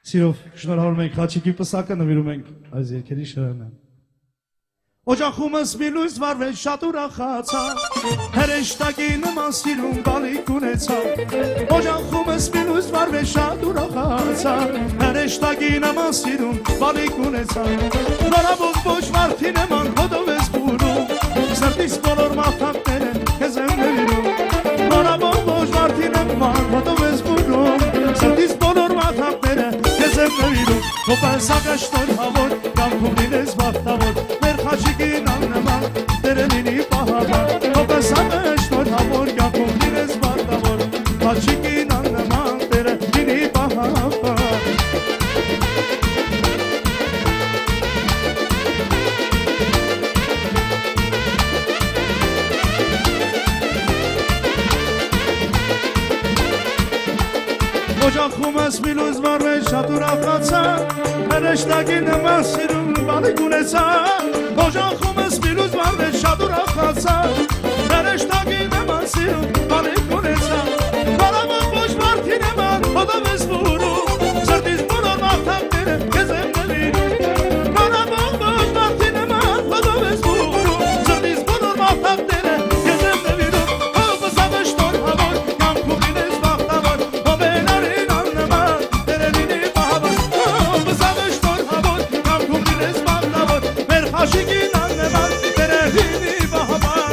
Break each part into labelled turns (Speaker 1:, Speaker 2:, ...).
Speaker 1: Սիրով շնորհավորում ենք Խաչիկի պսակը, նվիրում ենք այս երգերի շարանը։ Օջախումս մի լույս վարվեց շատ ուրախացա, հրեշտակի նման սիրուն բալիկ ունեցա։ Օջախումս մի լույս վարվեց շատ ուրախացա, հրեշտակի նման սիրուն բալիկ ունեցա։ Նորաբոք ոչ մարդի նման հոտով ես բուրում, սրտիս բոլոր մարդակները քեզ եմ նվիրում։ Նորաբոք ոչ մարդի նման հոտով ես բուրում, սրտիս բոլոր մարդակները քեզ եմ նվիրում։ Հոպասակաշ նոր հավոր, կամ քումնին ես բախտավոր, մեր խումս միլուզ վարվե շատ ուրախացա հրեշտակի նման սիրուն բալիկ ունեցա Օժան խումս միլուզ վարվե շատ ուրախացա հրեշտակի նման սիրուն բալիկ ունեցա Բարամոն ոչ մարդի նման հոտով ես բուրում Սրտիս բոլոր մաղթակները կեզ եմ նվիրում Բարամոն ոչ մարդի նման հոտով ես բուրում Սրտիս բոլոր մաղթակները կեզ եմ նվիրում Հովս ավշտոր հավոր կամքում լինես բաղթավոր Հովենարին աննման տերելինի բահավոր Հովս ավշտոր հավոր կամքում լինես բաղթավոր Մեր խաշիկին աննման տերելինի բահավոր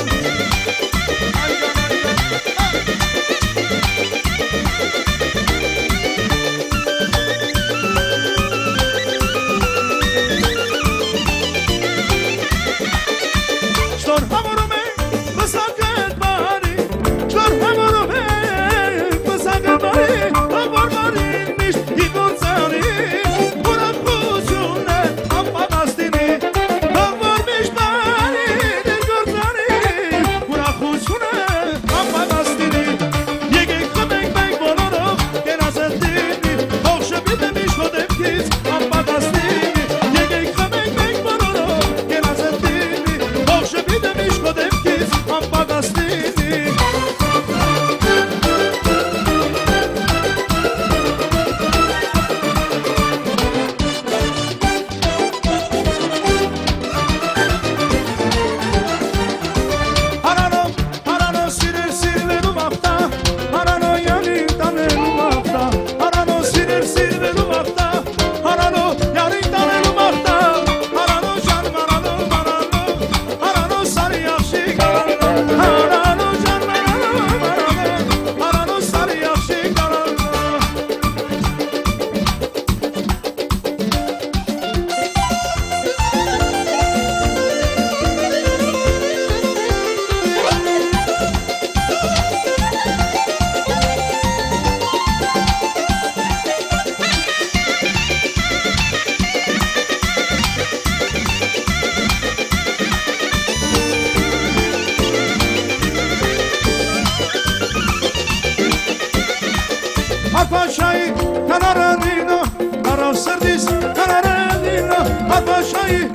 Speaker 1: Paşayı, kanaradino, kara serdis, kanaradino, Paşayı,